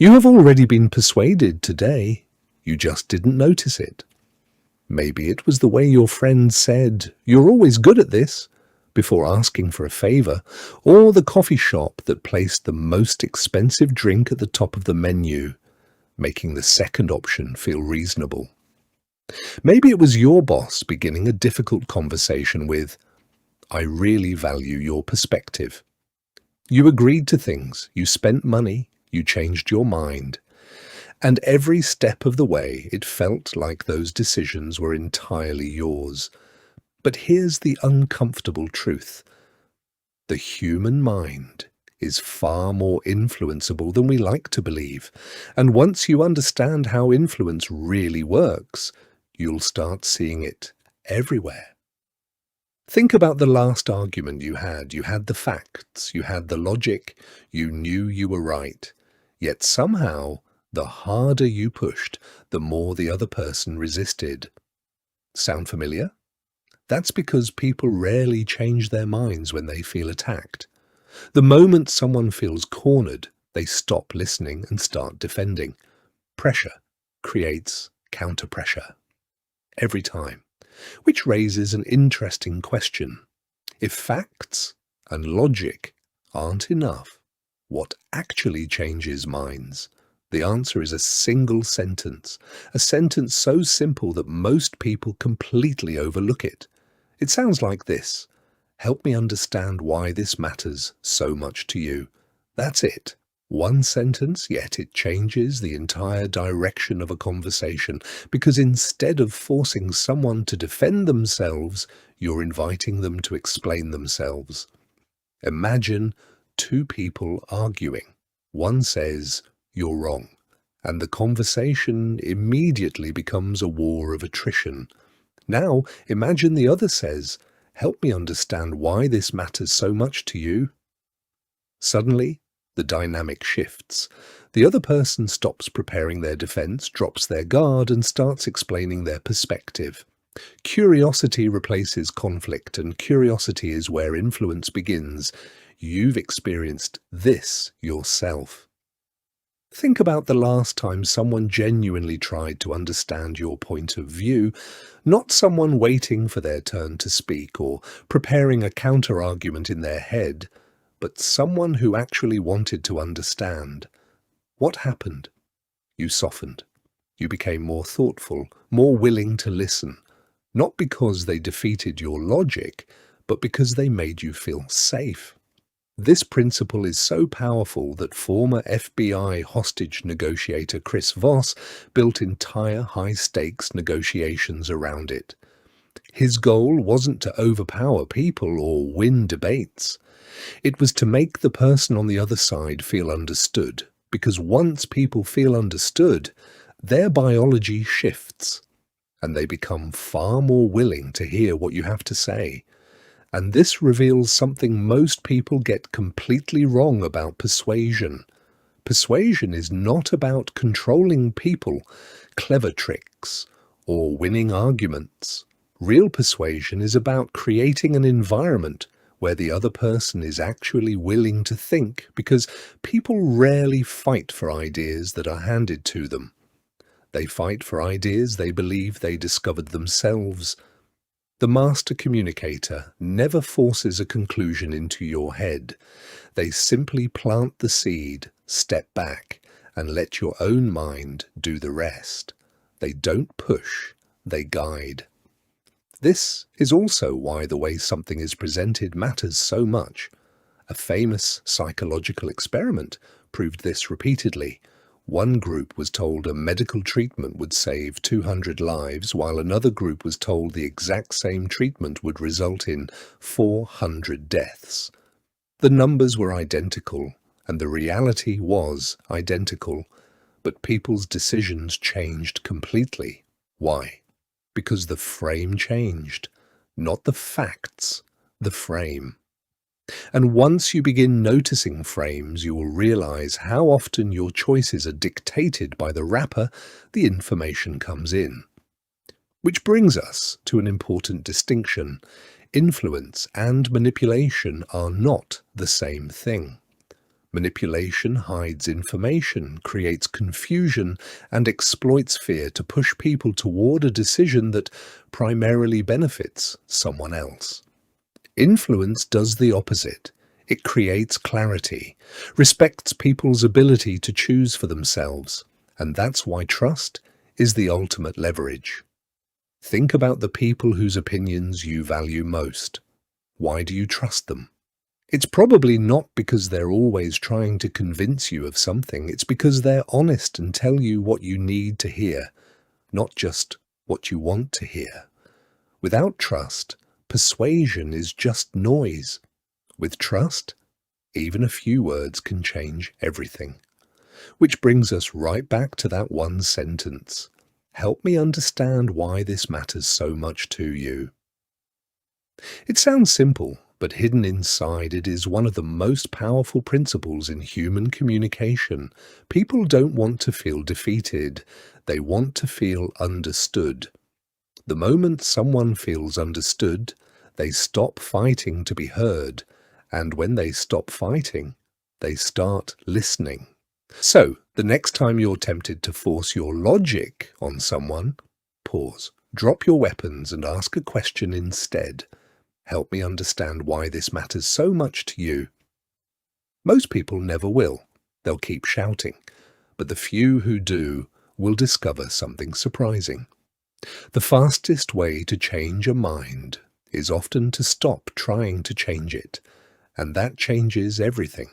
You have already been persuaded today. You just didn't notice it. Maybe it was the way your friend said, "You're always good at this," before asking for a favor, or the coffee shop that placed the most expensive drink at the top of the menu, making the second option feel reasonable. Maybe it was your boss beginning a difficult conversation with, "I really value your perspective." You agreed to things, you spent money, you changed your mind. And every step of the way, it felt like those decisions were entirely yours. But here's the uncomfortable truth. The human mind is far more influenceable than we like to believe. And once you understand how influence really works, you'll start seeing it everywhere. Think about the last argument you had. You had the facts, you had the logic, you knew you were right. Yet somehow, the harder you pushed, the more the other person resisted. Sound familiar? That's because people rarely change their minds when they feel attacked. The moment someone feels cornered, they stop listening and start defending. Pressure creates counter-pressure. Every time. Which raises an interesting question. If facts and logic aren't enough, what actually changes minds? The answer is a single sentence, a sentence so simple that most people completely overlook it. It sounds like this: "Help me understand why this matters so much to you." That's it. One sentence, yet it changes the entire direction of a conversation, because instead of forcing someone to defend themselves, you're inviting them to explain themselves. Imagine two people arguing. One says, "You're wrong," and the conversation immediately becomes a war of attrition. Now, imagine the other says, "Help me understand why this matters so much to you." Suddenly, the dynamic shifts. The other person stops preparing their defense, drops their guard, and starts explaining their perspective. Curiosity replaces conflict, and curiosity is where influence begins. You've experienced this yourself. Think about the last time someone genuinely tried to understand your point of view, not someone waiting for their turn to speak or preparing a counter-argument in their head, but someone who actually wanted to understand. What happened? You softened. You became more thoughtful, more willing to listen, not because they defeated your logic, but because they made you feel safe. This principle is so powerful that former FBI hostage negotiator Chris Voss built entire high-stakes negotiations around it. His goal wasn't to overpower people or win debates. It was to make the person on the other side feel understood, because once people feel understood, their biology shifts, and they become far more willing to hear what you have to say. And this reveals something most people get completely wrong about persuasion. Persuasion is not about controlling people, clever tricks, or winning arguments. Real persuasion is about creating an environment where the other person is actually willing to think, because people rarely fight for ideas that are handed to them. They fight for ideas they believe they discovered themselves. The master communicator never forces a conclusion into your head. They simply plant the seed, step back, and let your own mind do the rest. They don't push, they guide. This is also why the way something is presented matters so much. A famous psychological experiment proved this repeatedly. One group was told a medical treatment would save 200 lives, while another group was told the exact same treatment would result in 400 deaths. The numbers were identical, and the reality was identical, but people's decisions changed completely. Why? Because the frame changed, not the facts, the frame. And once you begin noticing frames, you will realize how often your choices are dictated by the wrapper the information comes in. Which brings us to an important distinction. Influence and manipulation are not the same thing. Manipulation hides information, creates confusion, and exploits fear to push people toward a decision that primarily benefits someone else. Influence does the opposite. It creates clarity, respects people's ability to choose for themselves, and that's why trust is the ultimate leverage. Think about the people whose opinions you value most. Why do you trust them? It's probably not because they're always trying to convince you of something. It's because they're honest and tell you what you need to hear, not just what you want to hear. Without trust, persuasion is just noise. With trust, even a few words can change everything. Which brings us right back to that one sentence. Help me understand why this matters so much to you. It sounds simple, but hidden inside it is one of the most powerful principles in human communication. People don't want to feel defeated. They want to feel understood. The moment someone feels understood, they stop fighting to be heard. And when they stop fighting, they start listening. So, the next time you're tempted to force your logic on someone, pause, drop your weapons and ask a question instead. Help me understand why this matters so much to you. Most people never will. They'll keep shouting. But the few who do will discover something surprising. The fastest way to change a mind is often to stop trying to change it. And that changes everything.